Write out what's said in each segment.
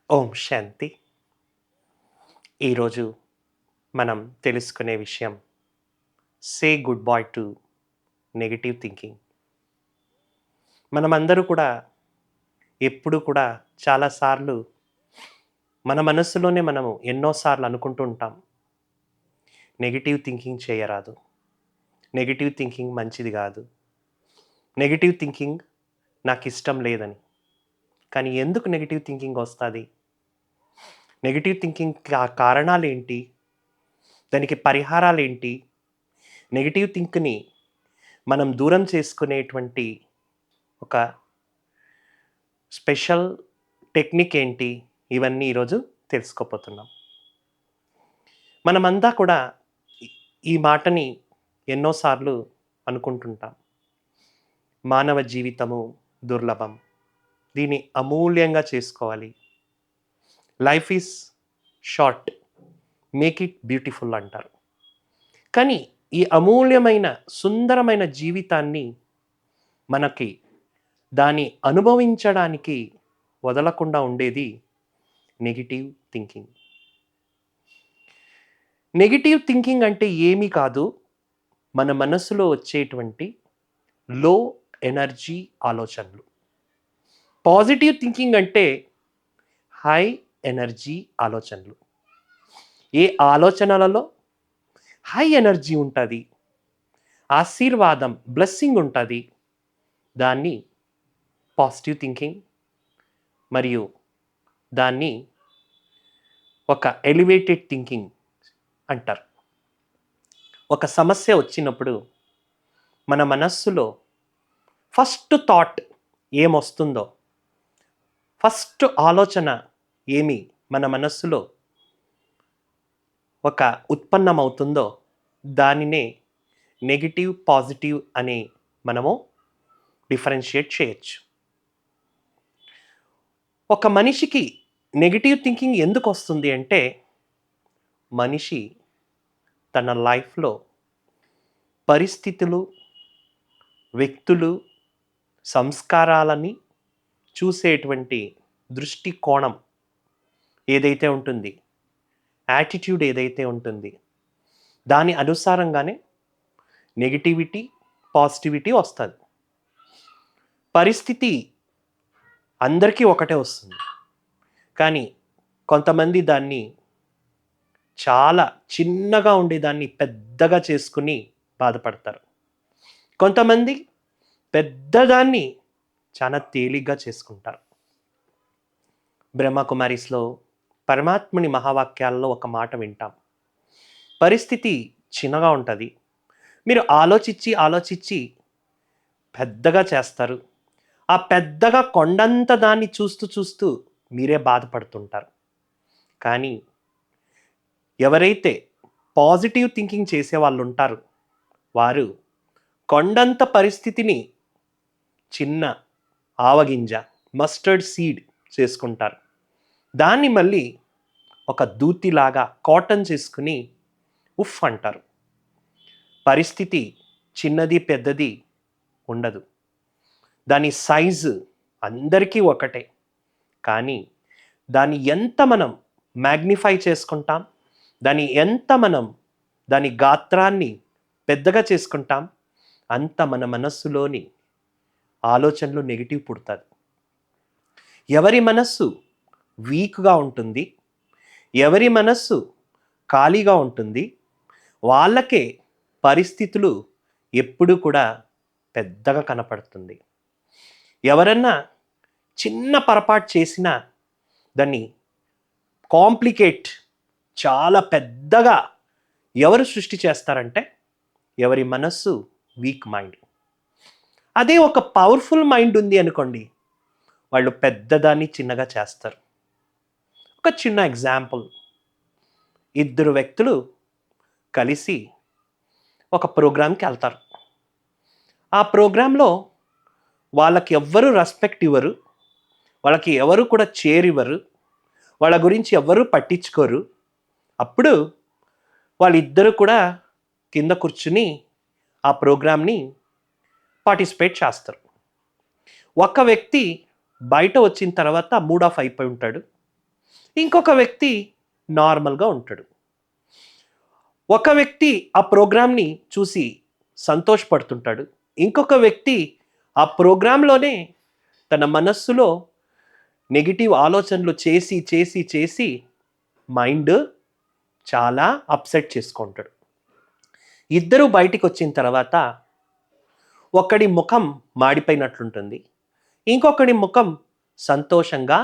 ఓం శాంతి. ఈరోజు మనం తెలుసుకునే విషయం say goodbye to negative thinking. మనమందరూ కూడా ఎప్పుడు కూడా చాలాసార్లు మన మనస్సులోనే మనము ఎన్నోసార్లు అనుకుంటూ ఉంటాం. నెగెటివ్ థింకింగ్ చేయరాదు. నెగెటివ్ థింకింగ్ మంచిది కాదు. నెగెటివ్ థింకింగ్ నాకిష్టం లేదని. కానీ ఎందుకు నెగెటివ్ థింకింగ్ వస్తుంది? నెగెటివ్ థింకింగ్ కారణాలేంటి? దానికి పరిహారాలేంటి? నెగెటివ్ థింక్‌ని మనం దూరం చేసుకునేటువంటి ఒక స్పెషల్ టెక్నిక్ ఏంటి? ఇవన్నీ ఈరోజు తెలుసుకోబోతున్నాం. మనమంతా కూడా ఈ ఈ మాటని ఎన్నోసార్లు అనుకుంటుంటాం. మానవ జీవితము దుర్లభం. దీన్ని అమూల్యంగా చేసుకోవాలి. Life is short. Make it beautiful అంటారు. కానీ ఈ అమూల్యమైన, సుందరమైన జీవితాన్ని మనకి దాన్ని అనుభవించడానికి వదలకుండా ఉండేది నెగెటివ్ థింకింగ్. నెగెటివ్ థింకింగ్ అంటే ఏమీ కాదు, మన మనస్సులో వచ్చేటువంటి లో ఎనర్జీ ఆలోచనలు. పాజిటివ్ థింకింగ్ అంటే హై ఎనర్జీ ఆలోచనలు. ఏ ఆలోచనలలో హై ఎనర్జీ ఉంటుంది, ఆశీర్వాదం, బ్లెస్సింగ్ ఉంటుంది, దాన్ని పాజిటివ్ థింకింగ్ మరియు దాన్ని ఒక ఎలివేటెడ్ థింకింగ్ అంటారు. ఒక సమస్య వచ్చినప్పుడు మన మనస్సులో ఫస్ట్ థాట్ ఏమొస్తుందో, ఫస్ట్ ఆలోచన ఏమి మన మనస్సులో ఒక ఉత్పన్నమవుతుందో దానినే నెగటివ్, పాజిటివ్ అని మనము డిఫరెన్షియేట్ చేయొచ్చు. ఒక మనిషికి నెగటివ్ థింకింగ్ ఎందుకు వస్తుంది అంటే, మనిషి తన లైఫ్లో పరిస్థితులు, వ్యక్తులు, సంస్కారాలని చూసేటువంటి దృష్టికోణం ఏదైతే ఉంటుంది, యాటిట్యూడ్ ఏదైతే ఉంటుంది, దాని అనుసారంగానే నెగటివిటీ, పాజిటివిటీ వస్తుంది. పరిస్థితి అందరికీ ఒకటే వస్తుంది. కానీ కొంతమంది దాన్ని చాలా చిన్నగా ఉండేదాన్ని పెద్దగా చేసుకుని బాధపడతారు. కొంతమంది పెద్దదాన్ని చాలా తేలిగ్గా చేసుకుంటారు. బ్రహ్మకుమారిస్లో పరమాత్ముని మహావాక్యాల్లో ఒక మాట వింటాం. పరిస్థితి చిన్నగా ఉంటుంది, మీరు ఆలోచించి పెద్దగా చేస్తారు. ఆ పెద్దగా కొండంత దాన్ని చూస్తూ మీరే బాధపడుతుంటారు. కానీ ఎవరైతే పాజిటివ్ థింకింగ్ చేసే వాళ్ళు ఉంటారు, వారు కొండంత పరిస్థితిని చిన్న ఆవగింజ, మస్టర్డ్ సీడ్ చేసుకుంటారు. దాన్ని మళ్ళీ ఒక దూతిలాగా కాటన్ చేసుకుని ఉఫ్ అంటారు. పరిస్థితి చిన్నది పెద్దది ఉండదు. దాని సైజు అందరికీ ఒకటే. కానీ దాన్ని ఎంత మనం మ్యాగ్నిఫై చేసుకుంటాం, దాని గాత్రాన్ని పెద్దగా చేసుకుంటాం, అంత మన మనస్సులోని ఆలోచనలు నెగిటివ్ పుడుతుంది. ఎవరి మనస్సు వీక్గా ఉంటుంది, ఎవరి మనస్సు ఖాళీగా ఉంటుంది, వాళ్ళకే పరిస్థితులు ఎప్పుడు కూడా పెద్దగా కనపడుతుంది. ఎవరన్నా చిన్న పొరపాటు చేసినా దాన్ని కాంప్లికేట్, చాలా పెద్దగా ఎవరు సృష్టి చేస్తారంటే ఎవరి మనస్సు వీక్ మైండ్. అదే ఒక పవర్ఫుల్ మైండ్ ఉంది అనుకోండి, వాళ్ళు పెద్దదాన్ని చిన్నగా చేస్తారు. ఒక చిన్న ఎగ్జాంపుల్, ఇద్దరు వ్యక్తులు కలిసి ఒక ప్రోగ్రామ్కి వెళ్తారు. ఆ ప్రోగ్రాంలో వాళ్ళకి ఎవ్వరు రెస్పెక్ట్ ఇవ్వరు, వాళ్ళకి ఎవరు కూడా చేర్ ఇవ్వరు, వాళ్ళ గురించి ఎవ్వరూ పట్టించుకోరు. అప్పుడు వాళ్ళిద్దరూ కూడా కింద కూర్చుని ఆ ప్రోగ్రామ్ని పార్టిసిపేట్ చేస్తారు. ఒక వ్యక్తి బయట వచ్చిన తర్వాత మూడ్ ఆఫ్ అయిపోయి ఉంటాడు. ఇంకొక వ్యక్తి నార్మల్గా ఉంటాడు. ఒక వ్యక్తి ఆ ప్రోగ్రామ్ని చూసి సంతోషపడుతుంటాడు. ఇంకొక వ్యక్తి ఆ ప్రోగ్రాంలోనే తన మనస్సులో నెగిటివ్ ఆలోచనలు చేసి చేసి చేసి మైండ్ చాలా అప్సెట్ చేసుకుంటాడు. ఇద్దరు బయటికి వచ్చిన తర్వాత ఒకడి ముఖం మాడిపోయినట్లుంటుంది, ఇంకొకడి ముఖం సంతోషంగా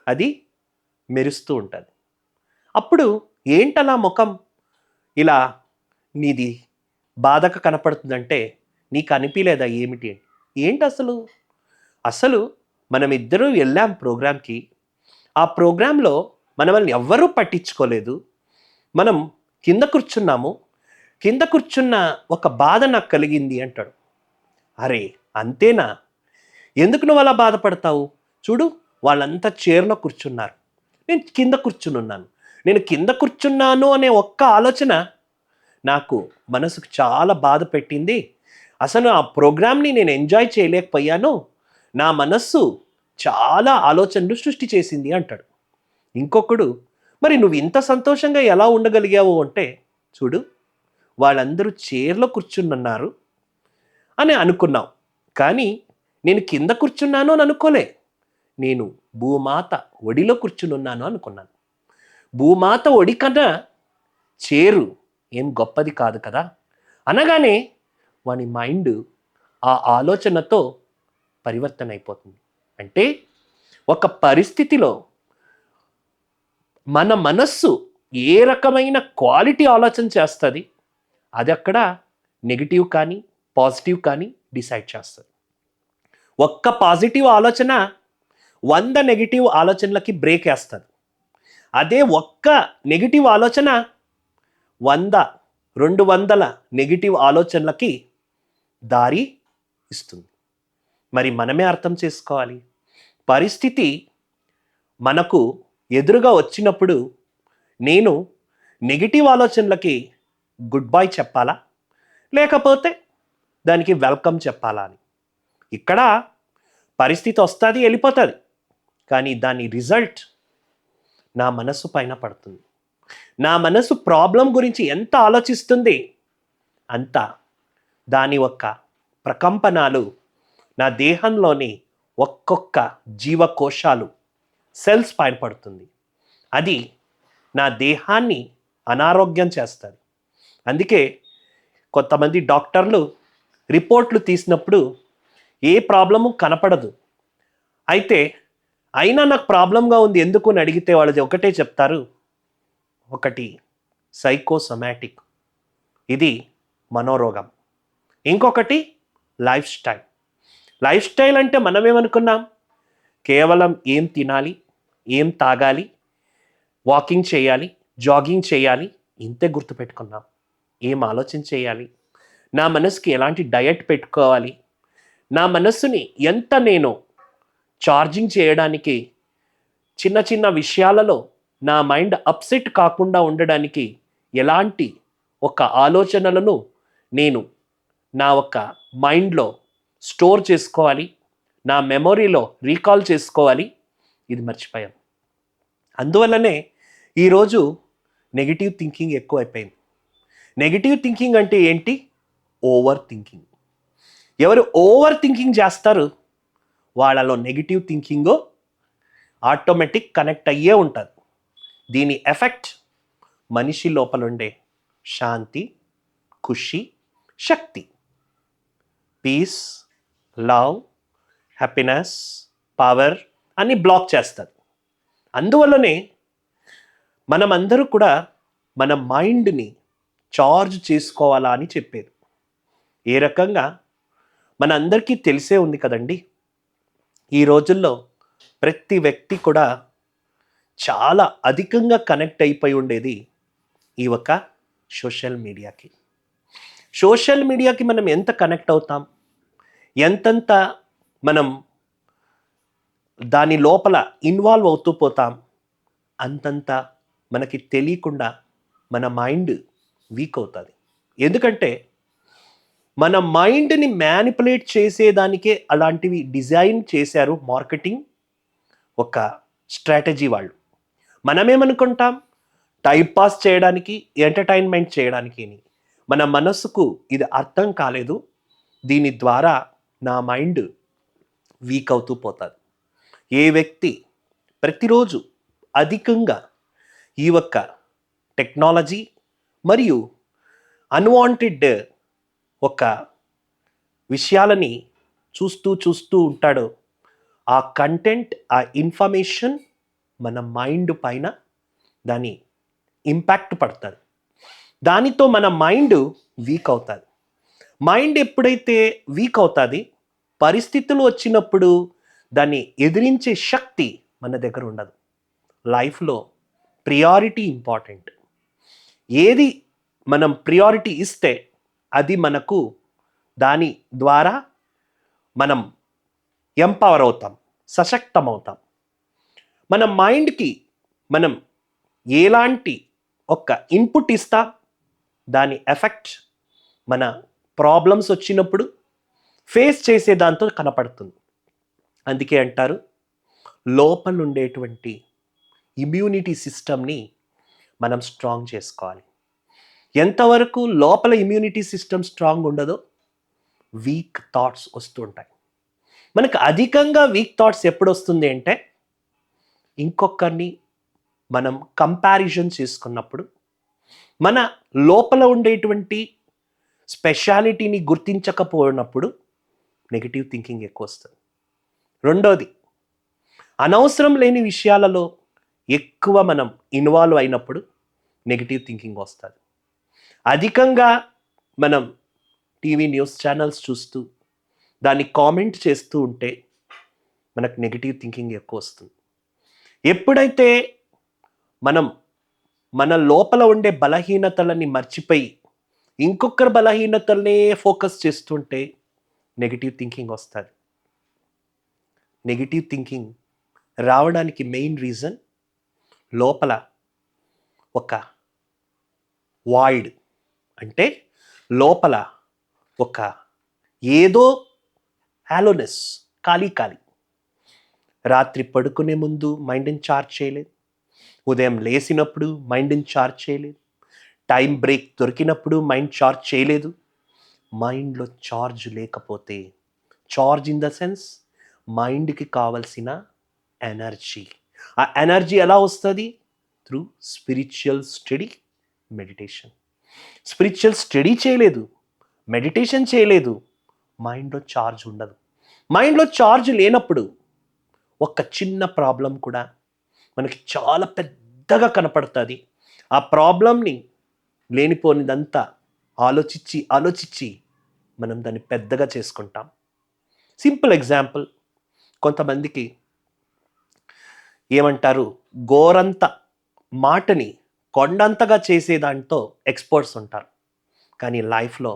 అది మెరుస్తూ ఉంటుంది. అప్పుడు ఏంటలా ముఖం ఇలా నీది బాధగా కనపడుతుందంటే నీకు అనిపించలేదా ఏమిటి అని? ఏంటి అసలు అసలు మనమిద్దరూ వెళ్ళాం ప్రోగ్రామ్కి. ఆ ప్రోగ్రాంలో మనల్ని ఎవ్వరూ పట్టించుకోలేదు. మనం కింద కూర్చున్నాము. కింద కూర్చున్న ఒక బాధ నాకు కలిగింది అంటాడు. అరే అంతేనా? ఎందుకు నువ్వు అలా బాధపడతావు? చూడు, వాళ్ళంతా చైర్లో కూర్చున్నారు, నేను కింద కూర్చునున్నాను. నేను కింద కూర్చున్నాను అనే ఒక్క ఆలోచన నాకు మనసుకు చాలా బాధ పెట్టింది. అసలు ఆ ప్రోగ్రామ్ని నేను ఎంజాయ్ చేయలేకపోయాను. నా మనస్సు చాలా ఆలోచనలు సృష్టి చేసింది అంటాడు. ఇంకొకడు, మరి నువ్వు ఇంత సంతోషంగా ఎలా ఉండగలిగావు అంటే, చూడు, వాళ్ళందరూ చైర్లో కూర్చున్నారు అని అనుకున్నావు, కానీ నేను కింద కూర్చున్నాను అని అనుకోలే. నేను భూమాత ఒడిలో కూర్చునున్నాను అనుకున్నాను. భూమాత ఒడి కన్నా చేరు ఏం గొప్పది కాదు కదా అనగానే వాని మైండ్ ఆ ఆలోచనతో పరివర్తన అయిపోతుంది. అంటే ఒక పరిస్థితిలో మన మనస్సు ఏ రకమైన క్వాలిటీ ఆలోచన చేస్తుంది, అది అక్కడ నెగిటివ్ కానీ పాజిటివ్ కానీ డిసైడ్ చేస్తుంది. ఒక్క పాజిటివ్ ఆలోచన 100 నెగిటివ్ ఆలోచనలకి బ్రేక్ వేస్తుంది. అదే ఒక్క నెగిటివ్ ఆలోచన 100 200 నెగిటివ్ ఆలోచనలకి దారి ఇస్తుంది. మరి మనమే అర్థం చేసుకోవాలి. పరిస్థితి మనకు ఎదురుగా వచ్చినప్పుడు నేను నెగిటివ్ ఆలోచనలకి గుడ్ బై చెప్పాలా, లేకపోతే దానికి వెల్కమ్ చెప్పాలా అని. ఇక్కడ పరిస్థితి వస్తుంది, వెళ్ళిపోతుంది, కానీ దాని రిజల్ట్ నా మనసు పైన పడుతుంది. నా మనసు ప్రాబ్లం గురించి ఎంత ఆలోచిస్తుంది అంత దాని యొక్క ప్రకంపనాలు నా దేహంలోని ఒక్కొక్క జీవకోశాలు సెల్స్ పైన పడుతుంది. అది నా దేహాన్ని అనారోగ్యం చేస్తుంది. అందుకే కొంతమంది డాక్టర్లు రిపోర్ట్లు తీసినప్పుడు ఏ ప్రాబ్లము కనపడదు, అయితే అయినా నాకు ప్రాబ్లంగా ఉంది ఎందుకు అని అడిగితే వాళ్ళది ఒకటే చెప్తారు, ఒకటి సైకోసొమాటిక్, ఇది మనోరోగం, ఇంకొకటి లైఫ్ స్టైల్. లైఫ్ స్టైల్ అంటే మనం ఏమనుకున్నాం, కేవలం ఏం తినాలి, ఏం తాగాలి, వాకింగ్ చేయాలి, జాగింగ్ చేయాలి, ఇంతే గుర్తుపెట్టుకున్నాం. ఏం ఆలోచన చేయాలి, నా మనసుకి ఎలాంటి డయట్ పెట్టుకోవాలి, నా మనస్సుని ఎంత నేను ఛార్జింగ్ చేయడానికి, చిన్న చిన్న విషయాలలో నా మైండ్ అప్సెట్ కాకుండా ఉండడానికి ఎలాంటి ఒక ఆలోచనలను నేను నా ఒక మైండ్లో స్టోర్ చేసుకోవాలి, నా మెమొరీలో రీకాల్ చేసుకోవాలి, ఇది మర్చిపోయాం. అందువల్లనే ఈరోజు నెగిటివ్ థింకింగ్ ఎక్కువైపోయింది. నెగిటివ్ థింకింగ్ అంటే ఏంటి? Over thinking. ఎవరు ఓవర్ థింకింగ్ చేస్తారు వాళ్ళలో నెగిటివ్ థింకింగ్ ఆటోమేటిక్ కనెక్ట్ అయ్యే ఉంటుంది. దీని ఎఫెక్ట్ మనిషి లోపల ఉండే శాంతి, ఖుషి, శక్తి, పీస్, లవ్, హ్యాపీనెస్, పవర్ అన్ని బ్లాక్ చేస్తుంది. అందువల్లనే మనమందరూ కూడా మన మైండ్ని చార్జ్ చేసుకోవాలా అని చెప్పేది. ఏ రకంగా మన అందరికీ తెలిసే ఉంది కదండి, ఈ రోజుల్లో ప్రతి వ్యక్తి కూడా చాలా అధికంగా కనెక్ట్ అయిపోయి ఉండేది ఈ ఒక సోషల్ మీడియాకి. సోషల్ మీడియాకి మనం ఎంత కనెక్ట్ అవుతాం, ఎంతంత మనం దాని లోపల ఇన్వాల్వ్ అవుతూ పోతాం, అంతంత మనకి తెలియకుండా మన మైండ్ వీక్ అవుతుంది. ఎందుకంటే మన మైండ్ని మ్యానిపులేట్ చేసేదానికే అలాంటివి డిజైన్ చేశారు మార్కెటింగ్ ఒక స్ట్రాటజీ వాళ్ళు. మనమేమనుకుంటాం, టైం పాస్ చేయడానికి, ఎంటర్టైన్మెంట్ చేయడానికి అని. మన మనసుకు ఇది అర్థం కాలేదు. దీని ద్వారా నా మైండ్ వీక్ అవుతూ పోతుంది. ఏ వ్యక్తి ప్రతిరోజు అధికంగా ఈ ఒక్క టెక్నాలజీ మరియు అన్వాంటెడ్ ఒక విషయాలని చూస్తూ ఉంటాడో, ఆ కంటెంట్, ఆ ఇన్ఫర్మేషన్ మన మైండ్ పైన దాని ఇంపాక్ట్ పడుతుంది. దానితో మన మైండ్ వీక్ అవుతుంది. మైండ్ ఎప్పుడైతే వీక్ అవుతుంది, పరిస్థితులు వచ్చినప్పుడు దాన్ని ఎదిరించే శక్తి మన దగ్గర ఉండదు. లైఫ్లో ప్రియారిటీ ఇంపార్టెంట్. ఏది మనం ప్రియారిటీ ఇస్తే అది మనకు దాని ద్వారా మనం ఎంపవర్ అవుతాం, సశక్తం అవుతాం. మన మైండ్కి మనం ఎలాంటి ఒక ఇన్పుట్ ఇస్తాం, దాని ఎఫెక్ట్ మన ప్రాబ్లమ్స్ వచ్చినప్పుడు ఫేస్ చేసే దాంతో కనపడుతుంది. అందుకే అంటారు, లోపల ఉండేటువంటి ఇమ్యూనిటీ సిస్టమ్ని మనం స్ట్రాంగ్ చేసుకోవాలి. ఎంతవరకు లోపల ఇమ్యూనిటీ సిస్టమ్ స్ట్రాంగ్ ఉండదో వీక్ థాట్స్ వస్తుంటాయి. మనకు అధికంగా వీక్ థాట్స్ ఎప్పుడు వస్తుంది అంటే, ఇంకొకరిని మనం కంపారిజన్ చేసుకున్నప్పుడు, మన లోపల ఉండేటువంటి స్పెషాలిటీని గుర్తించకపోయినప్పుడు నెగిటివ్ థింకింగ్ ఎక్కువ వస్తుంది. రెండోది, అనవసరం లేని విషయాలలో ఎక్కువ మనం ఇన్వాల్వ్ అయినప్పుడు నెగిటివ్ థింకింగ్ వస్తుంది. అధికంగా మనం టీవీ న్యూస్ ఛానల్స్ చూస్తూ దాన్ని కామెంట్ చేస్తూ ఉంటే మనకు నెగిటివ్ థింకింగ్ ఎక్కువ వస్తుంది. ఎప్పుడైతే మనం మన లోపల ఉండే బలహీనతలని మర్చిపోయి ఇంకొకరి బలహీనతలనే ఫోకస్ చేస్తుంటే నెగిటివ్ థింకింగ్ వస్తుంది. నెగిటివ్ థింకింగ్ రావడానికి మెయిన్ రీజన్ లోపల ఒక వాయిడ్, అంటే లోపల ఒక ఏదో హాలోనెస్, ఖాళీ. రాత్రి పడుకునే ముందు మైండ్ని చార్జ్ చేయలేదు, ఉదయం లేసినప్పుడు మైండ్ని చార్జ్ చేయలేదు, టైం బ్రేక్ దొరికినప్పుడు మైండ్ చార్జ్ చేయలేదు. మైండ్లో చార్జ్ లేకపోతే, చార్జ్ ఇన్ ద సెన్స్ మైండ్కి కావలసిన ఎనర్జీ. ఆ ఎనర్జీ ఎలా వస్తుంది? Through spiritual study, meditation. Spiritual study చేయలేదు, మెడిటేషన్ చేయలేదు, మైండ్లో చార్జ్ ఉండదు. మైండ్లో చార్జ్ లేనప్పుడు ఒక చిన్న ప్రాబ్లం కూడా మనకి చాలా పెద్దగా కనపడుతుంది. ఆ ప్రాబ్లంని లేనిపోనిదంతా ఆలోచించి మనం దాన్ని పెద్దగా చేసుకుంటాం. సింపుల్ ఎగ్జాంపుల్, కొంతమందికి ఏమంటారు, గోరంత మాటని కొండంతగా చేసేదాంతో ఎక్స్పర్ట్స్ ఉంటారు. కానీ లైఫ్లో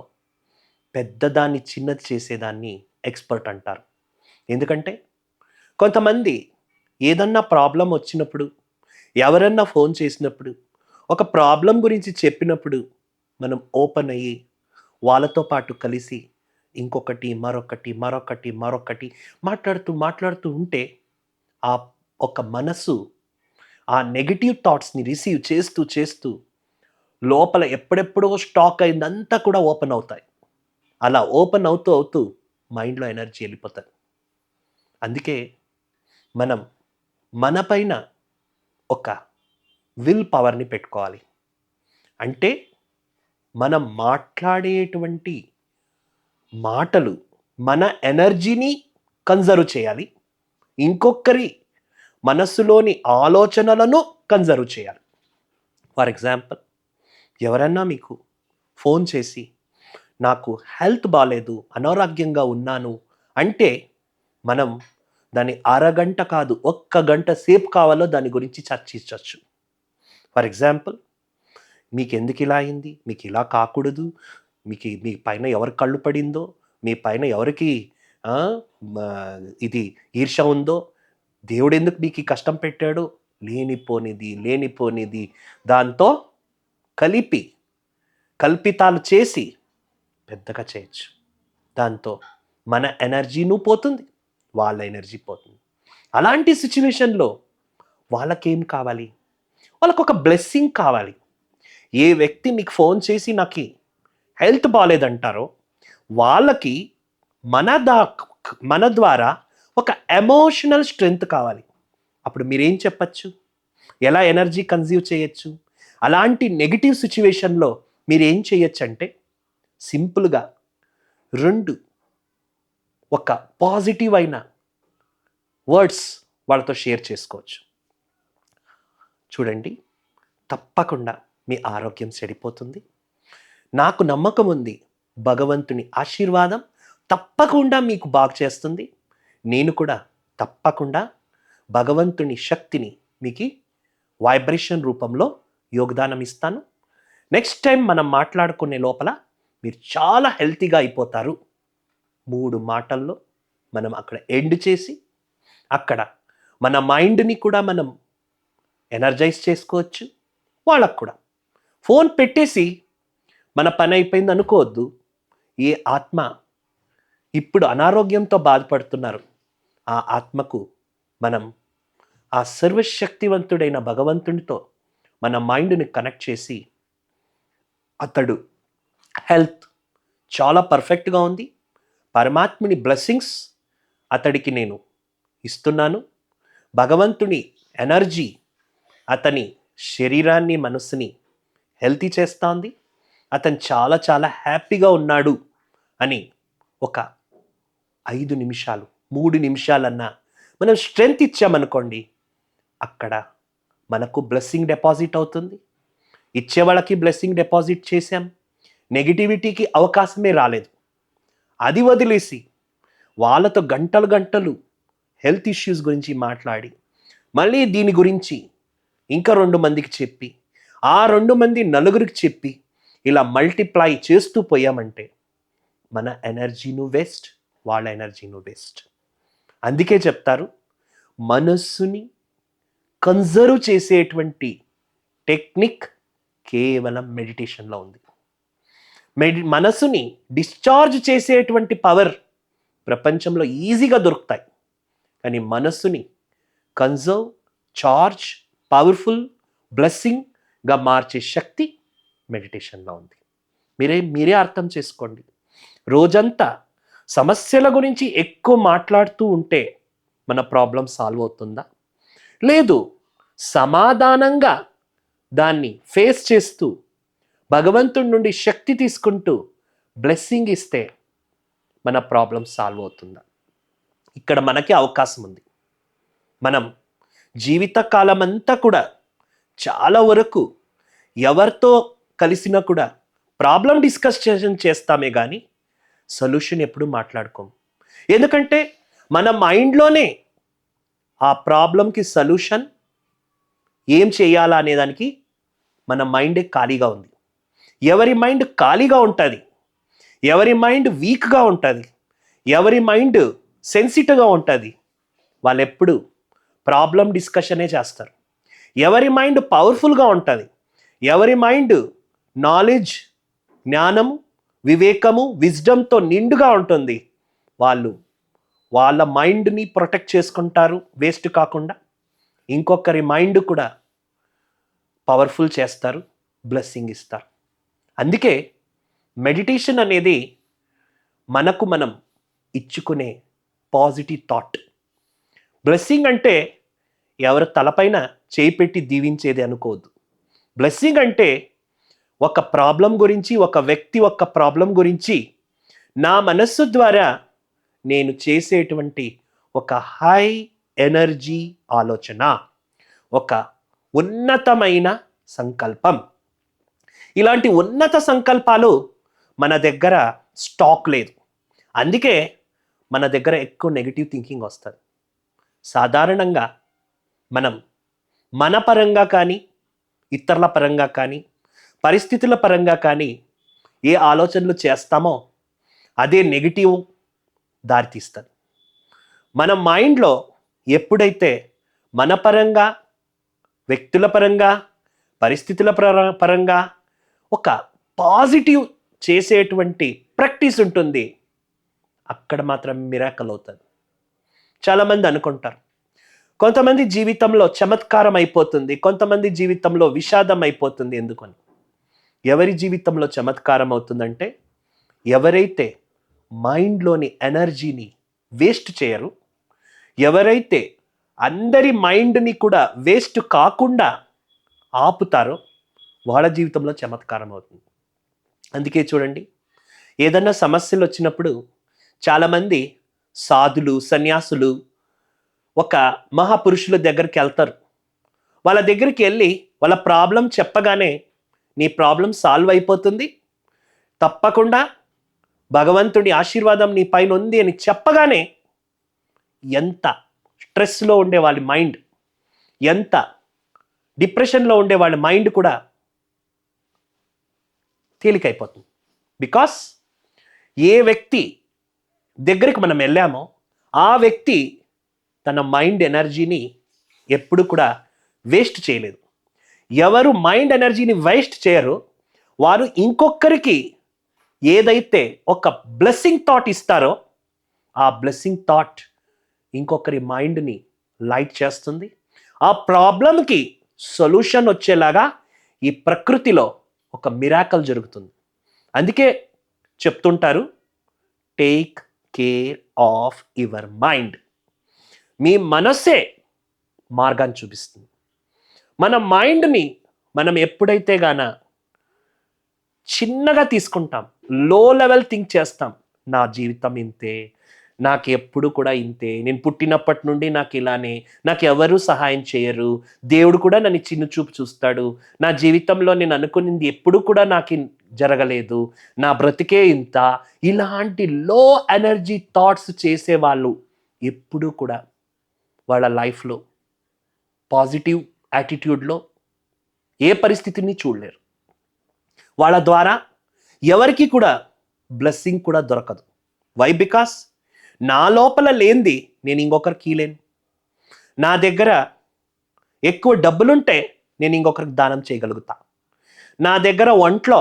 పెద్దదాన్ని చిన్నది చేసేదాన్ని ఎక్స్పర్ట్ అంటారు. ఎందుకంటే కొంతమంది ఏదన్నా ప్రాబ్లం వచ్చినప్పుడు, ఎవరన్నా ఫోన్ చేసినప్పుడు, ఒక ప్రాబ్లం గురించి చెప్పినప్పుడు మనం ఓపెన్ అయ్యి వాళ్ళతో పాటు కలిసి ఇంకొకటి మరొకటి మాట్లాడుతూ ఉంటే ఆ ఒక మనసు ఆ నెగిటివ్ థాట్స్ని రిసీవ్ చేస్తూ లోపల ఎప్పుడెప్పుడో స్టాక్ అయిందంతా కూడా ఓపెన్ అవుతాయి. అలా ఓపెన్ అవుతూ మైండ్లో ఎనర్జీ వెళ్ళిపోతుంది. అందుకే మనం మన పైన ఒక విల్ పవర్ని పెట్టుకోవాలి. అంటే మనం మాట్లాడేటువంటి మాటలు మన ఎనర్జీని కన్జర్వ్ చేయాలి, ఇంకొకరి మనస్సులోని ఆలోచనలను కన్జర్వ్ చేయాలి. ఫర్ ఎగ్జాంపుల్, ఎవరన్నా మీకు ఫోన్ చేసి నాకు హెల్త్ బాగాలేదు, అనారోగ్యంగా ఉన్నాను అంటే మనం దాన్ని అరగంట కాదు, 1 గంట సేపు కావాలో దాని గురించి చర్చించవచ్చు. ఫర్ ఎగ్జాంపుల్, మీకు ఎందుకు ఇలా అయింది, మీకు ఇలా కాకూడదు, మీ పైన ఎవరి కళ్ళు పడిందో, మీ పైన ఎవరికి ఆ, ఇది ఈర్ష్య ఉందో, దేవుడు ఎందుకు మీకు ఈ కష్టం పెట్టాడో, లేనిపోనిది దాంతో కల్పితాలు చేసి పెద్దగా చేయొచ్చు. దాంతో మన ఎనర్జీను పోతుంది, వాళ్ళ ఎనర్జీ పోతుంది. అలాంటి సిచ్యువేషన్లో వాళ్ళకేం కావాలి? వాళ్ళకు ఒక బ్లెస్సింగ్ కావాలి. ఏ వ్యక్తి మీకు ఫోన్ చేసి నాకు హెల్త్ బాగాలేదంటారో వాళ్ళకి మన దా మన ద్వారా ఒక ఎమోషనల్ స్ట్రెంగ్త్ కావాలి. అప్పుడు మీరేం చెప్పచ్చు? ఎలా ఎనర్జీ కన్జ్యూవ్ చేయొచ్చు? అలాంటి నెగిటివ్ సిచ్యువేషన్లో మీరేం చేయొచ్చు అంటే సింపుల్గా 2 ఒక పాజిటివ్ అయిన వర్డ్స్ వాళ్ళతో షేర్ చేసుకోవచ్చు. చూడండి, తప్పకుండా మీ ఆరోగ్యం చెడిపోతుంది. నాకు నమ్మకం ఉంది, భగవంతుని ఆశీర్వాదం తప్పకుండా మీకు బాగు చేస్తుంది. నేను కూడా తప్పకుండా భగవంతుని శక్తిని మీకు వైబ్రేషన్ రూపంలో యోగదానం ఇస్తాను. నెక్స్ట్ టైం మనం మాట్లాడుకునే లోపల మీరు చాలా హెల్తీగా అయిపోతారు. 3 మాటల్లో మనం అక్కడ ఎండ్ చేసి అక్కడ మన మైండ్ని కూడా మనం ఎనర్జైజ్ చేసుకోవచ్చు. వాళ్ళకు కూడా ఫోన్ పెట్టేసి మన పని అయిపోయింది అనుకోవద్దు. ఏ ఆత్మ ఇప్పుడు అనారోగ్యంతో బాధపడుతున్నారు ఆ ఆత్మకు మనం ఆ సర్వశక్తివంతుడైన భగవంతునితో మన మైండ్ని కనెక్ట్ చేసి అతడు హెల్త్ చాలా పర్ఫెక్ట్గా ఉంది, పరమాత్ముని బ్లెస్సింగ్స్ అతడికి నేను ఇస్తున్నాను, భగవంతుని ఎనర్జీ అతని శరీరాన్ని మనసుని హెల్తీ చేస్తోంది, అతను చాలా చాలా హ్యాపీగా ఉన్నాడు అని ఒక 5 నిమిషాలు 3 నిమిషాలన్నా మనం స్ట్రెంగ్త్ ఇచ్చామనుకోండి, అక్కడ మనకు బ్లెస్సింగ్ డిపాజిట్ అవుతుంది. ఇచ్చే వాళ్ళకి బ్లెస్సింగ్ డిపాజిట్ చేశాం, నెగిటివిటీకి అవకాశమే రాలేదు. అది వదిలేసి వాళ్ళతో గంటలు గంటలు హెల్త్ ఇష్యూస్ గురించి మాట్లాడి మళ్ళీ దీని గురించి ఇంకా 2 మందికి చెప్పి ఆ 2 మంది నలుగురికి చెప్పి ఇలా మల్టిప్లై చేస్తూ పోయామంటే మన ఎనర్జీను వేస్ట్, వాళ్ళ ఎనర్జీను వేస్ట్. అందుకే చెప్తారు, మనస్సుని కన్జర్వ్ చేసేటువంటి టెక్నిక్ కేవలం మెడిటేషన్లో ఉంది. మనసుని డిశ్చార్జ్ చేసేటువంటి పవర్ ప్రపంచంలో ఈజీగా దొరుకుతాయి, కానీ మనస్సుని కన్జర్వ్, చార్జ్, పవర్ఫుల్, బ్లెస్సింగ్గా మార్చే శక్తి మెడిటేషన్లో ఉంది. మీరే అర్థం చేసుకోండి. రోజంతా సమస్యల గురించి ఎక్కువ మాట్లాడుతూ ఉంటే మన ప్రాబ్లం సాల్వ్ అవుతుందా? లేదు, సమాధానంగా దాన్ని ఫేస్ చేస్తూ భగవంతుడి నుండి శక్తి తీసుకుంటూ బ్లెస్సింగ్ ఇస్తే మన ప్రాబ్లం సాల్వ్ అవుతుందా? ఇక్కడ మనకి అవకాశం ఉంది. మనం జీవితకాలం అంతా కూడా చాలా వరకు ఎవరితో కలిసినా కూడా ప్రాబ్లం డిస్కషన్ చేస్తామే కానీ సొల్యూషన్ ఎప్పుడు మాట్లాడుకోము. ఎందుకంటే మన మైండ్లోనే ఆ ప్రాబ్లంకి సొల్యూషన్ ఏం చేయాలా అనేదానికి మన మైండే ఖాళీగా ఉంది. ఎవరి మైండ్ ఖాళీగా ఉంటుంది, ఎవరి మైండ్ వీక్గా ఉంటుంది, ఎవరి మైండ్ సెన్సిటివ్గా ఉంటుంది, వాళ్ళు ఎప్పుడు ప్రాబ్లం డిస్కషనే చేస్తారు. ఎవరి మైండ్ పవర్ఫుల్గా ఉంటుంది, ఎవరి మైండ్ నాలెడ్జ్, జ్ఞానము, వివేకము, విజ్డమ్తో నిండుగా ఉంటుంది, వాళ్ళు వాళ్ళ మైండ్ని ప్రొటెక్ట్ చేసుకుంటారు వేస్ట్ కాకుండా. ఇంకొకరి మైండ్ కూడా పవర్ఫుల్ చేస్తారు, బ్లెస్సింగ్ ఇస్తారు. అందుకే మెడిటేషన్ అనేది మనకు మనం ఇచ్చుకునే పాజిటివ్ థాట్. బ్లెస్సింగ్ అంటే ఎవరి తలపైన చేయి పెట్టి దీవించేది అనుకోవద్దు. బ్లెస్సింగ్ అంటే ఒక ప్రాబ్లం గురించి, ఒక వ్యక్తి ఒక ప్రాబ్లం గురించి నా మనస్సు ద్వారా నేను చేసేటువంటి ఒక హై ఎనర్జీ ఆలోచన, ఒక ఉన్నతమైన సంకల్పం. ఇలాంటి ఉన్నత సంకల్పాలు మన దగ్గర స్టాక్ లేదు. అందుకే మన దగ్గర ఎక్కువ నెగిటివ్ థింకింగ్ వస్తుంది. సాధారణంగా మనం మన పరంగా కానీ, ఇతరుల పరంగా కానీ, పరిస్థితుల పరంగా కానీ ఏ ఆలోచనలు చేస్తామో అదే నెగిటివ్ దారితీస్తుంది. మన మైండ్లో ఎప్పుడైతే మన పరంగా, వ్యక్తుల పరంగా, పరిస్థితుల పరంగా ఒక పాజిటివ్ చేసేటువంటి ప్రాక్టీస్ ఉంటుంది, అక్కడ మాత్రం మిరాకల్ అవుతుంది. చాలామంది అనుకుంటారు, కొంతమంది జీవితంలో చమత్కారం అయిపోతుంది, కొంతమంది జీవితంలో విషాదం అయిపోతుంది. ఎందుకని? ఎవరి జీవితంలో చమత్కారం అవుతుందంటే ఎవరైతే మైండ్లోని ఎనర్జీని వేస్ట్ చేయరు, ఎవరైతే అందరి మైండ్ని కూడా వేస్ట్ కాకుండా ఆపుతారో వాళ్ళ జీవితంలో చమత్కారం అవుతుంది. అందుకే చూడండి, ఏదన్నా సమస్యలు వచ్చినప్పుడు చాలామంది సాధులు, సన్యాసులు ఒక మహాపురుషుల దగ్గరికి వెళ్తారు. వాళ్ళ దగ్గరికి వెళ్ళి వాళ్ళ ప్రాబ్లం చెప్పగానే నీ ప్రాబ్లం సాల్వ్ అయిపోతుంది, తప్పకుండా భగవంతుడి ఆశీర్వాదం నీ పైన ఉంది అని చెప్పగానే ఎంత స్ట్రెస్లో ఉండే వాళ్ళ మైండ్, ఎంత డిప్రెషన్లో ఉండే వాళ్ళ మైండ్ కూడా తేలికైపోతుంది. బికాస్ ఏ వ్యక్తి దగ్గరికి మనం వెళ్ళామో ఆ వ్యక్తి తన మైండ్ ఎనర్జీని ఎప్పుడు కూడా వేస్ట్ చేయలేదు. ఎవరు మైండ్ ఎనర్జీని వేస్ట్ చేయరో వారు ఇంకొకరికి ఏదైతే ఒక బ్లెస్సింగ్ థాట్ ఇస్తారో ఆ బ్లెస్సింగ్ థాట్ ఇంకొకరి మైండ్ని లైట్ చేస్తుంది. ఆ ప్రాబ్లంకి సొల్యూషన్ వచ్చేలాగా ఈ ప్రకృతిలో ఒక మిరాకల్ జరుగుతుంది. అందుకే చెప్తుంటారు, take care of your mind. మీ మనస్సే మార్గాన్ని చూపిస్తుంది. మన మైండ్ని మనం ఎప్పుడైతే చిన్నగా తీసుకుంటాం, లో లెవెల్ థింక్ చేస్తాం, నా జీవితం ఇంతే, నాకు ఎప్పుడు కూడా ఇంతే, నేను పుట్టినప్పటి నుండి నాకు ఇలానే, నాకు ఎవరు సహాయం చేయరు, దేవుడు కూడా నన్ను చిన్న చూపు చూస్తాడు, నా జీవితంలో నేను అనుకున్నది ఎప్పుడు కూడా నాకు జరగలేదు, నా బ్రతికే ఇంత, ఇలాంటి లో ఎనర్జీ థాట్స్ చేసేవాళ్ళు ఎప్పుడూ కూడా వాళ్ళ లైఫ్లో పాజిటివ్ యాటిట్యూడ్లో ఏ పరిస్థితిని చూడలేరు. వాళ్ళ ద్వారా ఎవరికి కూడా బ్లెస్సింగ్ కూడా దొరకదు. వై? బికాస్ నా లోపల లేనిది నేను ఇంకొకరికి ఇవ్వలేను. నా దగ్గర ఎక్కువ డబ్బులుంటే నేను ఇంకొకరికి దానం చేయగలుగుతా. నా దగ్గర ఒంట్లో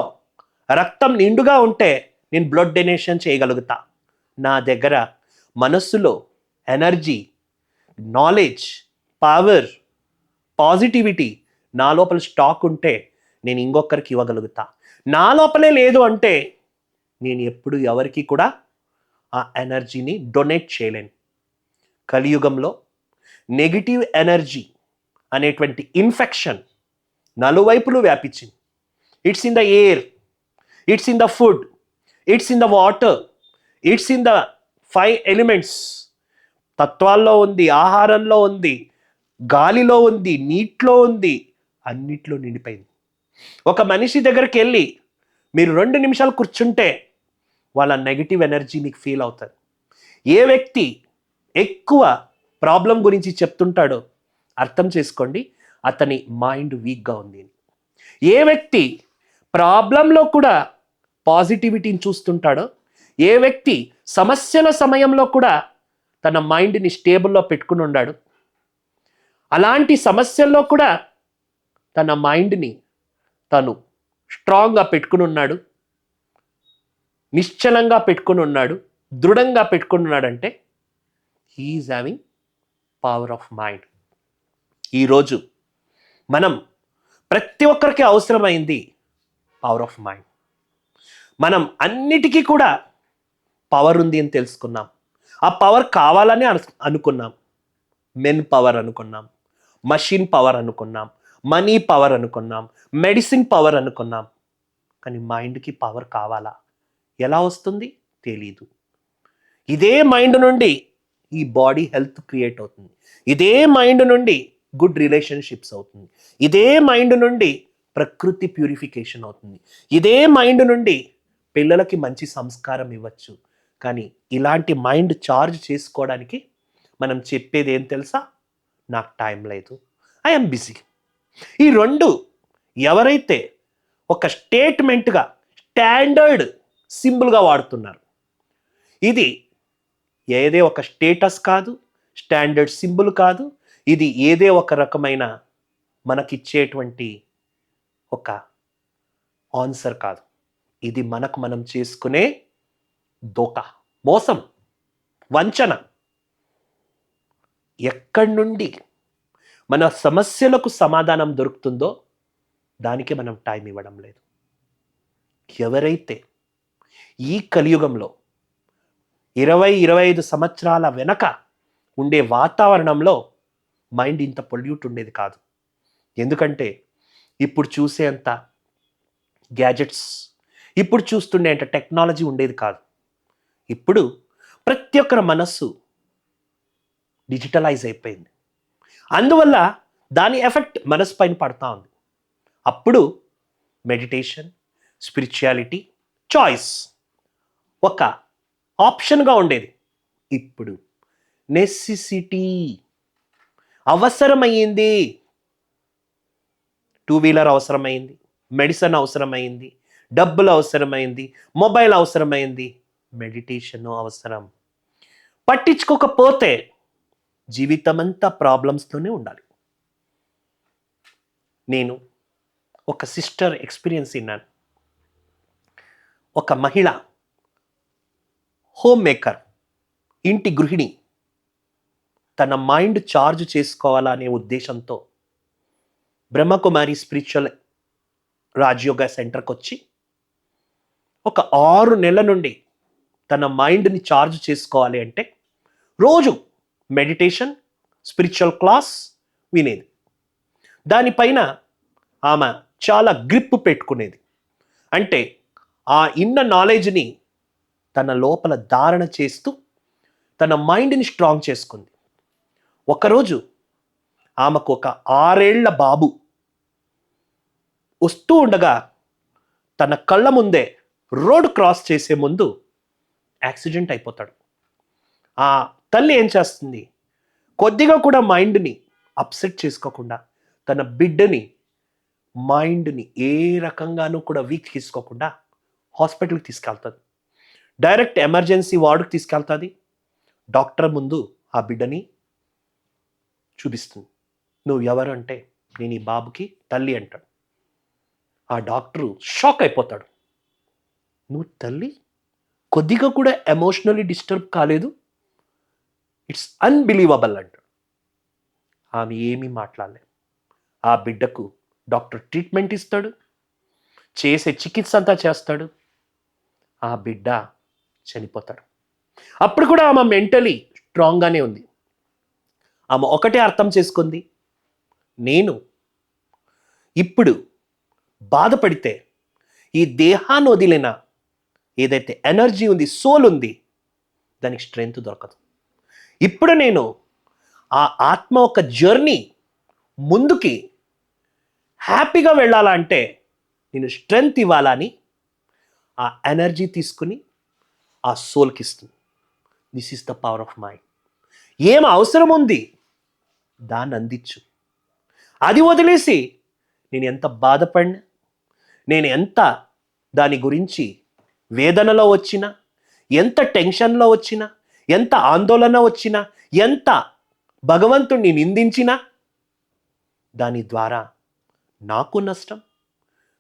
రక్తం నిండుగా ఉంటే నేను బ్లడ్ డొనేషన్ చేయగలుగుతా. నా దగ్గర మనస్సులో ఎనర్జీ, నాలెడ్జ్, పవర్, పాజిటివిటీ నా లోపల స్టాక్ ఉంటే నేను ఇంకొకరికి ఇవ్వగలుగుతా. నా లోపలే లేదు అంటే నేను ఎప్పుడు ఎవరికి కూడా ఆ ఎనర్జీని డొనేట్ చేయలేను. కలియుగంలో నెగిటివ్ ఎనర్జీ అనేటువంటి ఇన్ఫెక్షన్ నలువైపులు వ్యాపించింది. It's in the air, it's in the food, it's in the water, it's in the 5 elements. తత్వాల్లో ఉంది, ఆహారంలో ఉంది, గాలిలో ఉంది, నీటిలో ఉంది, అన్నిట్లో నిండిపోయింది. ఒక మనిషి దగ్గరికి వెళ్ళి మీరు 2 నిమిషాలు కూర్చుంటే వాళ్ళ నెగిటివ్ ఎనర్జీ మీకు ఫీల్ అవుతుంది. ఏ వ్యక్తి ఎక్కువ ప్రాబ్లం గురించి చెప్తుంటాడో అర్థం చేసుకోండి, అతని మైండ్ వీక్గా ఉంది. ఏ వ్యక్తి ప్రాబ్లంలో కూడా పాజిటివిటీని చూస్తుంటాడో, ఏ వ్యక్తి సమస్యల సమయంలో కూడా తన మైండ్ని స్టేబుల్లో పెట్టుకుని ఉన్నాడు, అలాంటి సమస్యల్లో కూడా తన మైండ్ని తను స్ట్రాంగ్గా పెట్టుకుని ఉన్నాడు, నిశ్చలంగా పెట్టుకుని ఉన్నాడు, దృఢంగా పెట్టుకుని ఉన్నాడంటే he is having power of mind. ఈరోజు మనం ప్రతి ఒక్కరికి అవసరమైంది పవర్ ఆఫ్ మైండ్. మనం అన్నిటికీ కూడా పవర్ ఉంది అని తెలుసుకున్నాం. ఆ పవర్ కావాలని అనుకున్నాం. మెన్ పవర్ అనుకున్నాం, మషిన్ పవర్ అనుకున్నాం, మనీ పవర్ అనుకున్నాం, మెడిసిన్ పవర్ అనుకున్నాం. కానీ మైండ్కి పవర్ కావాలా? ఎలా వస్తుంది? తెలీదు. ఇదే మైండ్ నుండి ఈ బాడీ హెల్త్ క్రియేట్ అవుతుంది. ఇదే మైండ్ నుండి గుడ్ రిలేషన్షిప్స్ అవుతుంది. ఇదే మైండ్ నుండి ప్రకృతి ప్యూరిఫికేషన్ అవుతుంది. ఇదే మైండ్ నుండి పిల్లలకి మంచి సంస్కారం ఇవ్వచ్చు. కానీ ఇలాంటి మైండ్ చార్జ్ చేసుకోవడానికి మనం చెప్పేది ఏం తెలుసా? నాకు టైం లేదు, ఐఎమ్ బిజీ. ఈ 2 ఎవరైతే ఒక స్టేట్మెంట్గా స్టాండర్డ్ సింబల్గా వాడుతున్నారు, ఇది ఏదే ఒక స్టేటస్ కాదు, స్టాండర్డ్ సింబల్ కాదు, ఇది ఏదే ఒక రకమైన మనకిచ్చేటువంటి ఒక ఆన్సర్ కాదు. ఇది మనకు మనం చేసుకునే దోక, మోసం, వంచన. ఎక్కడి నుండి మన సమస్యలకు సమాధానం దొరుకుతుందో దానికి మనం టైం ఇవ్వడం లేదు. ఎవరైతే ఈ కలియుగంలో 20-25 సంవత్సరాల వెనక ఉండే వాతావరణంలో మైండ్ ఇంత పొల్యూట్ ఉండేది కాదు. ఎందుకంటే ఇప్పుడు చూసేంత గ్యాజెట్స్, ఇప్పుడు చూస్తుండే అంత టెక్నాలజీ ఉండేది కాదు. ఇప్పుడు ప్రతి ఒక్కరి మనస్సు డిజిటలైజ్ అయిపోయింది. అందువల్ల దాని ఎఫెక్ట్ మనసు పైన పడతా ఉంది. అప్పుడు మెడిటేషన్, స్పిరిచువాలిటీ, చాయిస్ ఒక ఆప్షన్గా ఉండేది. ఇప్పుడు నెసెసిటీ, అవసరమైంది. 2 వీలర్ అవసరమైంది, మెడిసిన్ అవసరమైంది, డబ్బులు అవసరమైంది, మొబైల్ అవసరమైంది, మెడిటేషన్ అవసరం. పట్టించుకోకపోతే జీవితమంతా ప్రాబ్లమ్స్తోనే ఉండాలి. నేను ఒక సిస్టర్ ఎక్స్పీరియన్స్ విన్నాను. ఒక మహిళ, హోమ్ మేకర్, ఇంటి గృహిణి, తన మైండ్ చార్జ్ చేసుకోవాలనే ఉద్దేశంతో బ్రహ్మకుమారి స్పిరిచువల్ రాజయోగ సెంటర్కి వచ్చి ఒక 6 నెలల నుండి తన మైండ్ని చార్జ్ చేసుకోవాలి అంటే రోజు మెడిటేషన్, స్పిరిచువల్ క్లాస్ వినేది. దానిపైన ఆమె చాలా గ్రిప్ పెట్టుకునేది. అంటే ఆ ఇన్న నాలెడ్జ్ని తన లోపల ధారణ చేస్తూ తన మైండ్ని స్ట్రాంగ్ చేసుకుంది. ఒకరోజు ఆమెకు ఒక 6 ఏళ్ల బాబు వస్తూ ఉండగా తన కళ్ళ ముందే రోడ్ క్రాస్ చేసే ముందు యాక్సిడెంట్ అయిపోతాడు. ఆ తల్లి ఏం చేస్తుంది, కొద్దిగా కూడా మైండ్ని అప్సెట్ చేసుకోకుండా తన బిడ్డని మైండ్ని ఏ రకంగానూ కూడా వీక్ తీసుకోకుండా హాస్పిటల్కి తీసుకెళ్తుంది. డైరెక్ట్ ఎమర్జెన్సీ వార్డుకి తీసుకెళ్తుంది. డాక్టర్ ముందు ఆ బిడ్డని చూపిస్తుంది. నువ్వు ఎవరు అంటే, నేను ఈ బాబుకి తల్లి అంటాడు. ఆ డాక్టరు షాక్ అయిపోతాడు. నువ్వు తల్లి? కొద్దిగా కూడా ఎమోషనల్లీ డిస్టర్బ్ కాలేదు? ఇట్స్ అన్బిలీవబుల్ అంటాడు. ఆమె ఏమీ మాట్లాడలేదు. ఆ బిడ్డకు డాక్టర్ ట్రీట్మెంట్ ఇస్తాడు, చేసే చికిత్స అంతా చేస్తాడు. ఆ బిడ్డ చనిపోతాడు. అప్పుడు కూడా ఆమె మెంటలీ స్ట్రాంగ్గానే ఉంది. ఆమె ఒకటే అర్థం చేసుకుంది, నేను ఇప్పుడు బాధపడితే ఈ దేహాన్ని వదిలిన ఏదైతే ఎనర్జీ ఉంది, సోల్ ఉంది, దానికి స్ట్రెంగ్త్ దొరకదు. ఇప్పుడు నేను ఆ ఆత్మ ఒక జర్నీ ముందుకి హ్యాపీగా వెళ్ళాలంటే నేను స్ట్రెంగ్త్ ఇవ్వాలని ఆ ఎనర్జీ తీసుకుని ఆ సోల్కి ఇస్తుంది. This is the power of mind. ఏం అవసరం ఉంది దాన్ని అందించు. అది వదిలేసి నేను ఎంత బాధపడినా, నేను ఎంత దాని గురించి వేదనలో వచ్చినా, ఎంత టెన్షన్లో వచ్చినా, ఎంత ఆందోళన వచ్చినా, ఎంత భగవంతుణ్ణి నిందించినా దాని ద్వారా నాకు నష్టం,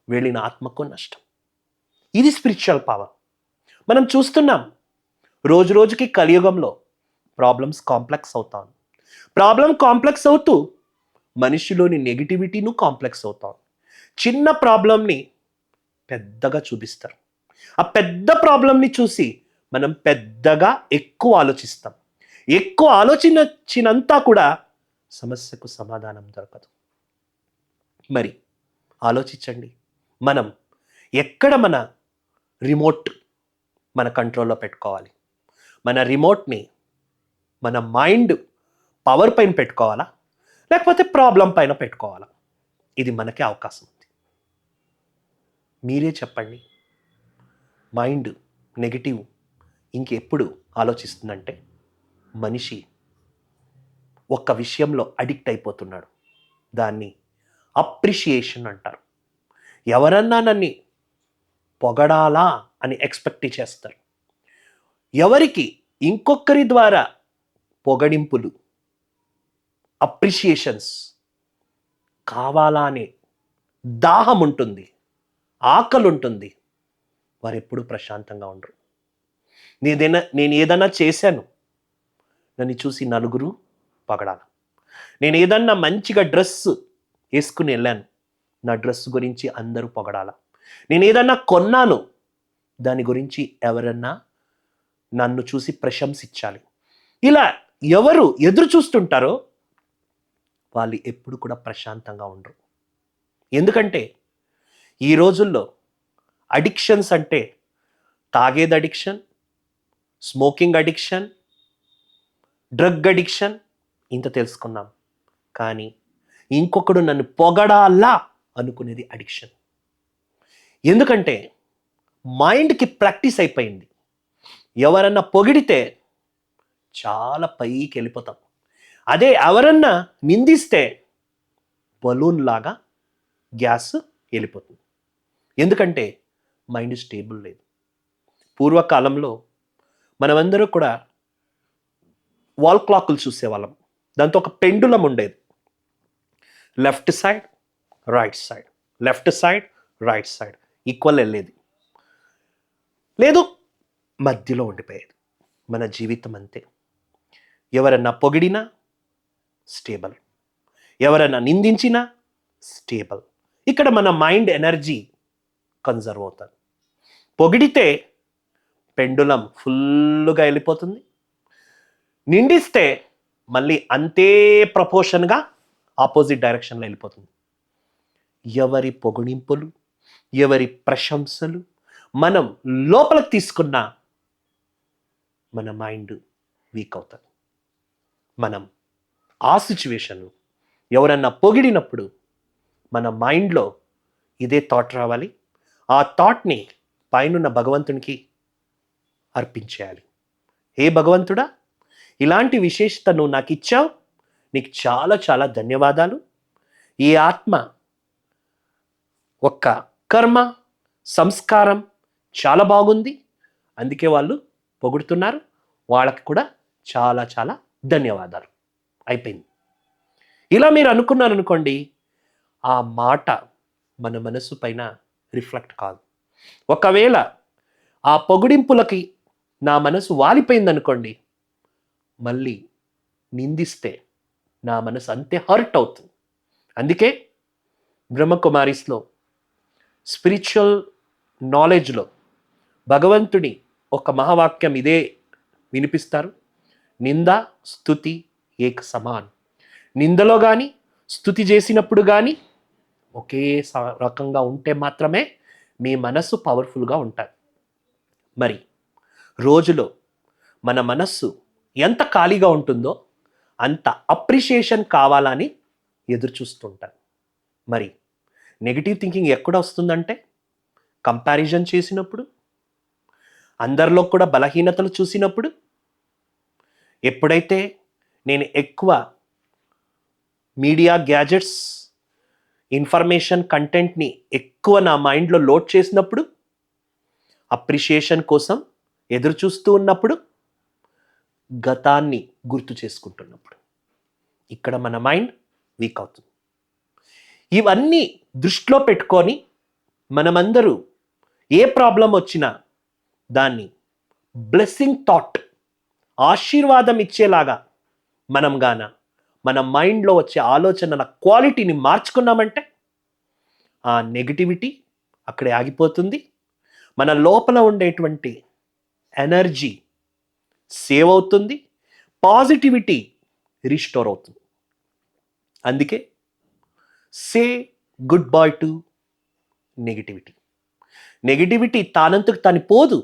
వెళ్ళిన ఆత్మకు నష్టం. ఇది స్పిరిచువల్ పవర్. మనం చూస్తున్నాం రోజు రోజుకి కలియుగంలో ప్రాబ్లమ్స్ కాంప్లెక్స్ అవుతాం. ప్రాబ్లం కాంప్లెక్స్ అవుతూ మనిషిలోని నెగిటివిటీను కాంప్లెక్స్ అవుతాం. చిన్న ప్రాబ్లంని పెద్దగా చూపిస్తారు. ఆ పెద్ద ప్రాబ్లంని చూసి మనం పెద్దగా ఎక్కువ ఆలోచిస్తాం. ఎక్కువ ఆలోచించినంతా కూడా సమస్యకు సమాధానం దొరకదు. మరి ఆలోచించండి, మనం ఎక్కడ మన రిమోట్ మన కంట్రోల్లో పెట్టుకోవాలి? మన రిమోట్ని మన మైండ్ పవర్ పైన పెట్టుకోవాలా, లేకపోతే ప్రాబ్లం పైన పెట్టుకోవాలా? ఇది మనకే అవకాశం ఉంది. మీరే చెప్పండి. మైండ్ నెగిటివ్ ఇంకెప్పుడు ఆలోచిస్తుందంటే మనిషి ఒక్క విషయంలో అడిక్ట్ అయిపోతున్నాడు. దాన్ని అప్రిషియేషన్ అంటారు. ఎవరన్నా నన్ను పొగడాలా అని ఎక్స్పెక్ట్ చేస్తారు. ఎవరికి ఇంకొకరి ద్వారా పొగడింపులు, అప్రిషియేషన్స్ కావాలా అనే దాహం ఉంటుంది, ఆకలి ఉంటుంది, వారు ఎప్పుడూ ప్రశాంతంగా ఉండరు. నేను ఏదైనా చేశాను, నన్ను చూసి నలుగురు పొగడాల. నేను ఏదన్నా మంచిగా డ్రెస్ వేసుకుని వెళ్ళాను, నా డ్రెస్ గురించి అందరూ పొగడాల. నేను ఏదన్నా కొన్నాను, దాని గురించి ఎవరన్నా నన్ను చూసి ప్రశంసించాలి. ఇలా ఎవరు ఎదురు చూస్తుంటారో వాళ్ళు ఎప్పుడు కూడా ప్రశాంతంగా ఉండరు. ఎందుకంటే ఈ రోజుల్లో అడిక్షన్స్ అంటే తాగేది addiction, smoking addiction, drug addiction, ఇంత తెలుసుకున్నాం. కానీ ఇంకొకడు నన్ను పొగడాలా అనుకునేది అడిక్షన్. ఎందుకంటే మైండ్కి ప్రాక్టీస్ అయిపోయింది. ఎవరన్నా పొగిడితే చాలా పైకి వెళ్ళిపోతాం. అదే ఎవరన్నా నిందిస్తే బలూన్ లాగా గ్యాస్ వెళ్ళిపోతుంది. ఎందుకంటే మైండ్ స్టేబుల్ లేదు. పూర్వకాలంలో మనమందరూ కూడా వాల్ క్లాకులు చూసేవాళ్ళం. దాంతో ఒక పెండులం ఉండేది. Left side, right side, left side, right side equal వెళ్ళేది. లేదు మధ్యలో ఉండిపోయేది. మన జీవితం అంతే. ఎవరన్నా పొగిడినా స్టేబుల్, ఎవరన్నా నిందించినా స్టేబుల్. ఇక్కడ మన మైండ్ ఎనర్జీ కన్జర్వ్ అవుతుంది. పొగిడితే పెండులం ఫుల్గా వెళ్ళిపోతుంది, నిండిస్తే మళ్ళీ అంతే ప్రపోర్షన్గా ఆపోజిట్ డైరెక్షన్లో వెళ్ళిపోతుంది. ఎవరి పొగిడింపులు, ఎవరి ప్రశంసలు మనం లోపలికి తీసుకున్నా మన మైండ్ వీక్ అవుతుంది. మనం ఆ సిచ్యువేషన్ ఎవరన్నా పొగిడినప్పుడు మన మైండ్లో ఇదే థాట్ రావాలి. ఆ థాట్ని పైనున్న భగవంతునికి అర్పించేయాలి. హే భగవంతుడా, ఇలాంటి విశేషత నువ్వు నాకు ఇచ్చావు, నీకు చాలా చాలా ధన్యవాదాలు. ఈ ఆత్మ ఒక్క కర్మ సంస్కారం చాలా బాగుంది, అందుకే వాళ్ళు పొగుడుతున్నారు, వాళ్ళకి కూడా చాలా చాలా ధన్యవాదాలు. అయిపోయింది. ఇలా మీరు అనుకున్నారు అనుకోండి, ఆ మాట మన మనసు పైన రిఫ్లెక్ట్ కాదు. ఒకవేళ ఆ పొగిడింపులకి నా మనసు వాలిపోయిందనుకోండి, మళ్ళీ నిందిస్తే నా మనసు అంతే హర్ట్ అవుతుంది. అందుకే బ్రహ్మకుమారీస్లో స్పిరిచువల్ నాలెడ్జ్లో భగవంతుని ఒక మహావాక్యం ఇదే వినిపిస్తారు. నింద స్తుతి ఏక సమాన్. నిందలో కానీ స్తుతి చేసినప్పుడు కానీ ఒకే రకంగా ఉంటే మాత్రమే మీ మనస్సు పవర్ఫుల్గా ఉంటుంది. మరి రోజులో మన మనస్సు ఎంత ఖాళీగా ఉంటుందో అంత అప్రిషియేషన్ కావాలని ఎదురు చూస్తుంటారు. మరి నెగిటివ్ థింకింగ్ ఎక్కడ వస్తుందంటే కంపారిజన్ చేసినప్పుడు, అందరిలో కూడా బలహీనతలు చూసినప్పుడు, ఎప్పుడైతే నేను ఎక్కువ మీడియా గ్యాజెట్స్ ఇన్ఫర్మేషన్ కంటెంట్ని ఎక్కువ నా మైండ్లో లోడ్ చేసినప్పుడు, అప్రిషియేషన్ కోసం ఎదురు చూస్తూ ఉన్నప్పుడు, గతాన్ని గుర్తు చేసుకుంటున్నప్పుడు ఇక్కడ మన మైండ్ వీక్ అవుతుంది. ఇవన్నీ దృష్టిలో పెట్టుకొని మనమందరూ ఏ ప్రాబ్లం వచ్చినా దాన్ని బ్లెస్సింగ్ థాట్, ఆశీర్వాదం ఇచ్చేలాగా మనం మన మైండ్లో వచ్చే ఆలోచనల క్వాలిటీని మార్చుకున్నామంటే ఆ నెగిటివిటీ అక్కడే ఆగిపోతుంది. మన లోపల ఉండేటువంటి ఎనర్జీ సేవ్ అవుతుంది, పాజిటివిటీ రిస్టోర్ అవుతుంది. అందుకే say goodbye to negativity. Negativity తానంతకు తాను పోదు,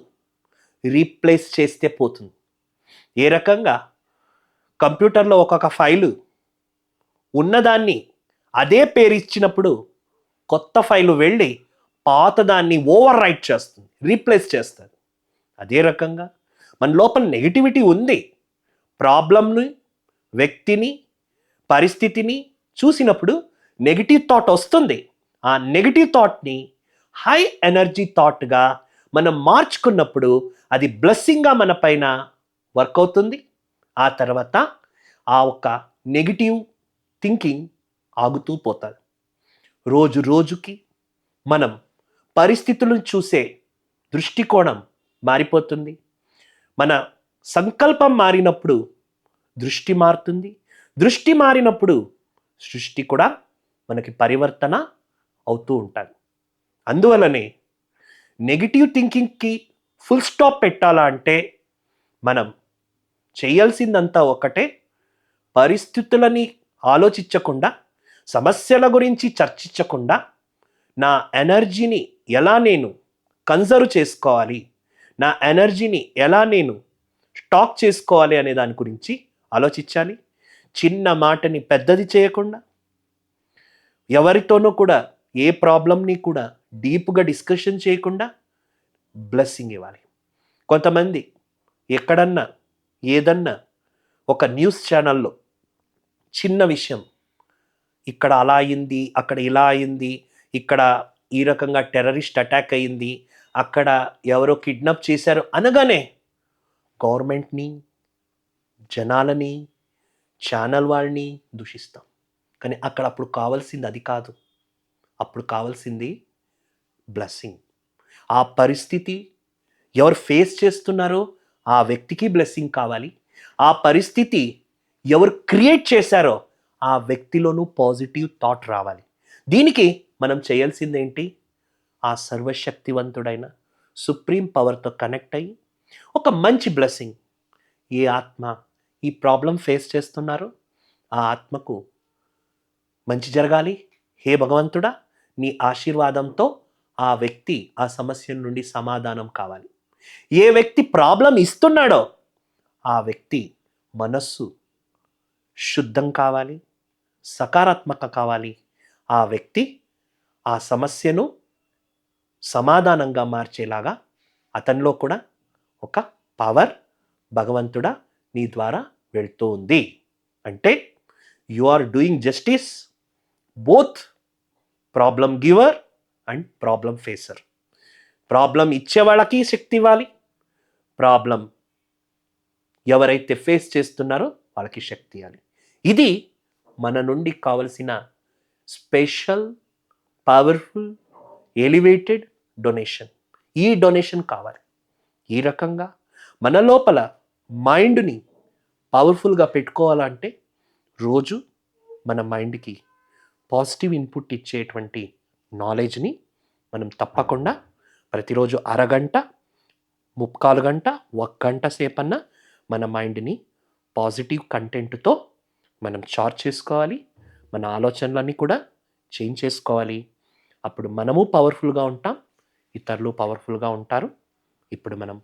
రీప్లేస్ చేస్తే పోతుంది. ఏ రకంగా కంప్యూటర్లో ఒక్కొక్క ఫైలు ఉన్నదాన్ని అదే పేరు ఇచ్చినప్పుడు కొత్త ఫైలు వెళ్ళి పాతదాన్ని ఓవర్ రైట్ చేస్తుంది, రీప్లేస్ చేస్తుంది. అదే రకంగా మన లోపల నెగిటివిటీ ఉంది. ప్రాబ్లంని, వ్యక్తిని, పరిస్థితిని చూసినప్పుడు నెగిటివ్ థాట్ వస్తుంది. ఆ నెగిటివ్ థాట్ని హై ఎనర్జీ థాట్గా మనం మార్చుకున్నప్పుడు అది బ్లెస్సింగ్గా మన పైన వర్క్ అవుతుంది. ఆ తర్వాత ఆ ఒక్క నెగిటివ్ థింకింగ్ ఆగుతూ పోతుంది. రోజు రోజుకి మనం పరిస్థితులను చూసే దృష్టికోణం మారిపోతుంది. మన సంకల్పం మారినప్పుడు దృష్టి మారుతుంది. దృష్టి మారినప్పుడు సృష్టి కూడా మనకి పరివర్తన అవుతూ ఉంటుంది. అందువలనే నెగిటివ్ థింకింగ్కి ఫుల్ స్టాప్ పెట్టాలా అంటే మనం చేయాల్సిందంతా ఒకటే, పరిస్థితులని ఆలోచించకుండా, సమస్యల గురించి చర్చించకుండా, నా ఎనర్జీని ఎలా నేను కన్జర్వ్ చేసుకోవాలి, నా ఎనర్జీని ఎలా నేను స్టాక్ చేసుకోవాలి అనే దాని గురించి ఆలోచించాలి. చిన్న మాటని పెద్దది చేయకుండా, ఎవరితోనూ కూడా ఏ ప్రాబ్లమ్ని కూడా డీప్గా డిస్కషన్ చేయకుండా బ్లెస్సింగ్ ఇవ్వాలి. కొంతమంది ఎక్కడన్నా ఏదన్నా ఒక న్యూస్ ఛానల్లో చిన్న విషయం, ఇక్కడ అలా అయింది, అక్కడ ఇలా అయింది, ఇక్కడ ఈ రకంగా టెర్రరిస్ట్ అటాక్ అయింది, అక్కడ ఎవరో కిడ్నాప్ చేశారు అనగానే గవర్నమెంట్ని, జనాలని, ఛానల్ వాళ్ళని దూషిస్తాం. కానీ అక్కడ అప్పుడు కావాల్సింది అది కాదు. అప్పుడు కావాల్సింది బ్లెస్సింగ్. ఆ పరిస్థితి ఎవరు ఫేస్ చేస్తున్నారో ఆ వ్యక్తికి బ్లెస్సింగ్ కావాలి. ఆ పరిస్థితి ఎవరు క్రియేట్ చేశారో ఆ వ్యక్తిలోనూ పాజిటివ్ థాట్ రావాలి. దీనికి మనం చేయాల్సిందేంటి? ఆ సర్వశక్తివంతుడైన సుప్రీం పవర్తో కనెక్ట్ అయ్యి ఒక మంచి బ్లెస్సింగ్, ఏ ఆత్మ ఈ ప్రాబ్లం ఫేస్ చేస్తున్నారో ఆ ఆత్మకు మంచి జరగాలి, హే భగవంతుడా నీ ఆశీర్వాదంతో ఆ వ్యక్తి ఆ సమస్య నుండి సమాధానం కావాలి. ఏ వ్యక్తి ప్రాబ్లం ఇస్తున్నాడో ఆ వ్యక్తి మనస్సు శుద్ధం కావాలి, సకారాత్మక కావాలి. ఆ వ్యక్తి ఆ సమస్యను సమాధానంగా మార్చేలాగా అతనిలో కూడా ఒక పవర్ భగవంతుడా నీ ద్వారా వెళ్తూ ఉంది. అంటే you are doing justice both problem giver and problem facer. Problem ఇచ్చే వాళ్ళకి శక్తి ఇవ్వాలి, ప్రాబ్లం ఎవరైతే ఫేస్ చేస్తున్నారో వాళ్ళకి శక్తి ఇవ్వాలి. ఇది మన నుండి కావలసిన స్పెషల్, పవర్ఫుల్, ఎలివేటెడ్ డొనేషన్. ఈ డొనేషన్ కావాలి. ఈ రకంగా మన లోపల మైండ్ని పవర్ఫుల్గా పెట్టుకోవాలంటే రోజు మన మైండ్కి పాజిటివ్ ఇన్పుట్ ఇచ్చేటువంటి నాలెడ్జ్ని మనం తప్పకుండా ప్రతిరోజు అరగంట, 3/4 గంట, 1 గంట సేపన్నా మన మైండ్ని పాజిటివ్ కంటెంట్తో మనం చార్జ్ చేసుకోవాలి. మన ఆలోచనలన్నీ కూడా చేంజ్ చేసుకోవాలి. అప్పుడు మనము పవర్ఫుల్గా ఉంటాం, ఇతరులు పవర్ఫుల్గా ఉంటారు. ఇప్పుడు మనం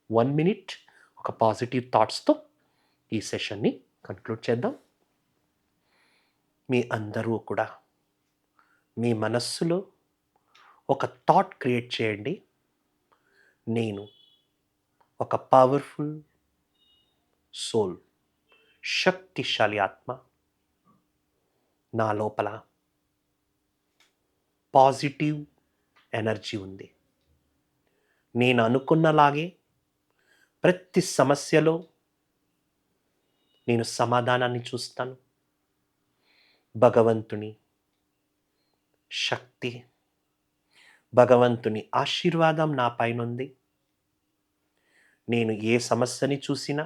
1 మినిట్ ఒక పాజిటివ్ థాట్స్తో ఈ సెషన్ని కంక్లూడ్ చేద్దాం. మీ అందరూ కూడా మీ మనస్సులో ఒక థాట్ క్రియేట్ చేయండి. నేను ఒక పవర్ఫుల్ సోల్, శక్తిశాలి ఆత్మ, నా లోపల పాజిటివ్ ఎనర్జీ ఉంది. నేను అనుకున్నలాగే ప్రతి సమస్యలో నేను సమాధానాన్ని చూస్తాను. భగవంతుని శక్తి, భగవంతుని ఆశీర్వాదం నా పైన ఉంది. నేను ఏ సమస్యని చూసినా,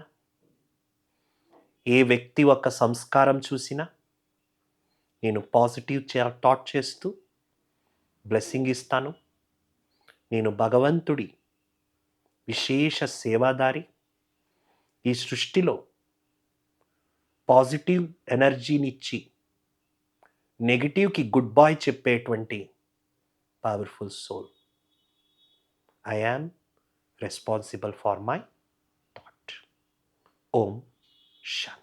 ఏ వ్యక్తి యొక్క సంస్కారం చూసినా నేను పాజిటివ్ థాట్ చేస్తూ బ్లెస్సింగ్ ఇస్తాను. నేను భగవంతుడి విశేష సేవాదారి. ఈ సృష్టిలో పాజిటివ్ ఎనర్జీనిచ్చి నెగిటివ్కి గుడ్ బాయ్ చెప్పేటువంటి powerful soul. I am responsible for my thought. ఓం శాంతి.